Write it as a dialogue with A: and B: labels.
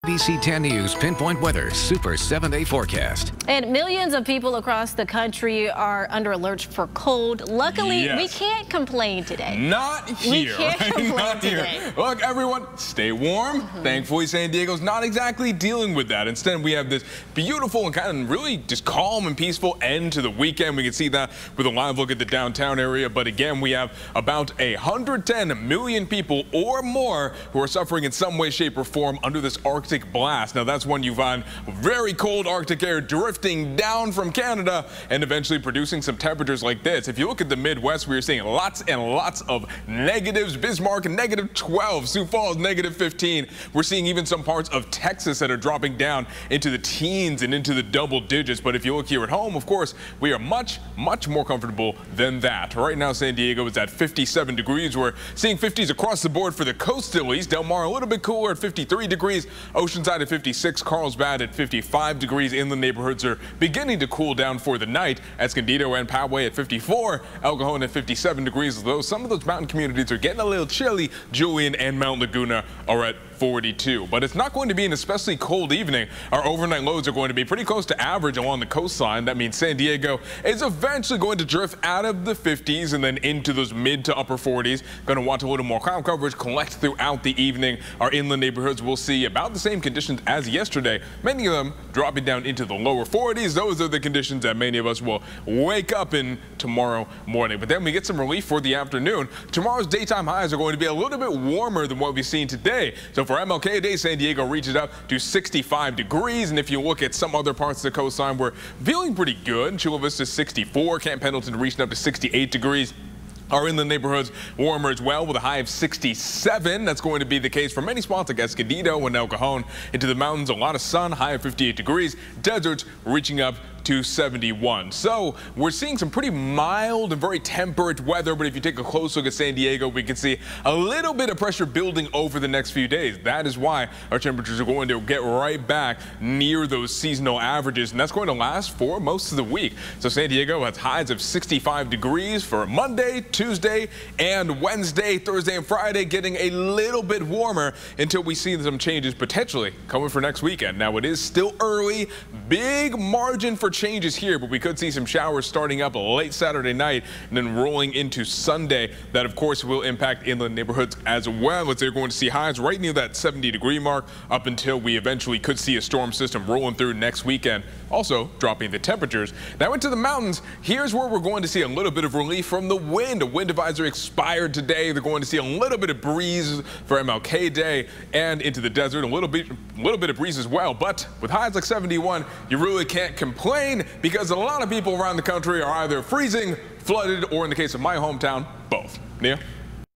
A: ABC 10 News Pinpoint Weather Super 7-Day Forecast.
B: And millions of people across the country are under alert for cold. Luckily, we can't complain today.
C: Not here.
B: We can't complain
C: Not
B: today.
C: here. Look, everyone, stay warm. Thankfully, San Diego's not exactly dealing with that. Instead, we have this beautiful and kind of really just calm and peaceful end to the weekend. We can see that with a live look at the downtown area. But again, we have about 110 million people or more who are suffering in some way, shape, or form under this Arctic blast. Now, that's when you find very cold Arctic air drifting down from Canada and eventually producing some temperatures like this. If you look at the Midwest, we are seeing lots and lots of negatives. Bismarck, -12. Sioux Falls, -15. We're seeing even some parts of Texas that are dropping down into the teens and into the double digits. But if you look here at home, of course, we are much, much more comfortable than that. Right now, San Diego is at 57 degrees. We're seeing 50s across the board for the coast at least. Del Mar a little bit cooler at 53 degrees. Oceanside at 56, Carlsbad at 55 degrees. Inland neighborhoods are beginning to cool down for the night. Escondido and Poway at 54, El Cajon at 57 degrees, though some of those mountain communities are getting a little chilly. Julian and Mount Laguna are at 42. But it's not going to be an especially cold evening. Our overnight lows are going to be pretty close to average along the coastline. That means San Diego is eventually going to drift out of the 50s and then into those mid to upper 40s. Going to want a little more cloud coverage collect throughout the evening. Our inland neighborhoods will see about the same conditions as yesterday. Many of them dropping down into the lower 40s. Those are the conditions that many of us will wake up in tomorrow morning. But then we get some relief for the afternoon. Tomorrow's daytime highs are going to be a little bit warmer than what we've seen today. So for MLK Day, San Diego reaches up to 65 degrees. And if you look at some other parts of the coastline, we're feeling pretty good. Chula Vista 64, Camp Pendleton reaching up to 68 degrees. Our inland neighborhoods warmer as well with a high of 67. That's going to be the case for many spots like Escondido and El Cajon. Into the mountains, a lot of sun, high of 58 degrees. Deserts reaching up to 71. So we're seeing some pretty mild and very temperate weather. But if you take a close look at San Diego, we can see a little bit of pressure building over the next few days. That is why our temperatures are going to get right back near those seasonal averages. And that's going to last for most of the week. So San Diego has highs of 65 degrees for Monday, Tuesday, and Wednesday. Thursday and Friday getting a little bit warmer until we see some changes potentially coming for next weekend. Now, it is still early. Big margin for changes here, but we could see some showers starting up late Saturday night and then rolling into Sunday. That, of course, will impact inland neighborhoods as well, as they're going to see highs right near that 70-degree mark up until we eventually could see a storm system rolling through next weekend, also dropping the temperatures. Now into the mountains, here's where we're going to see a little bit of relief from the wind. A wind advisory expired today. They're going to see a little bit of breeze for MLK Day, and into the desert a little bit of breeze as well. But with highs like 71, you really can't complain, because a lot of people around the country are either freezing, flooded, or in the case of my hometown, both. Nia?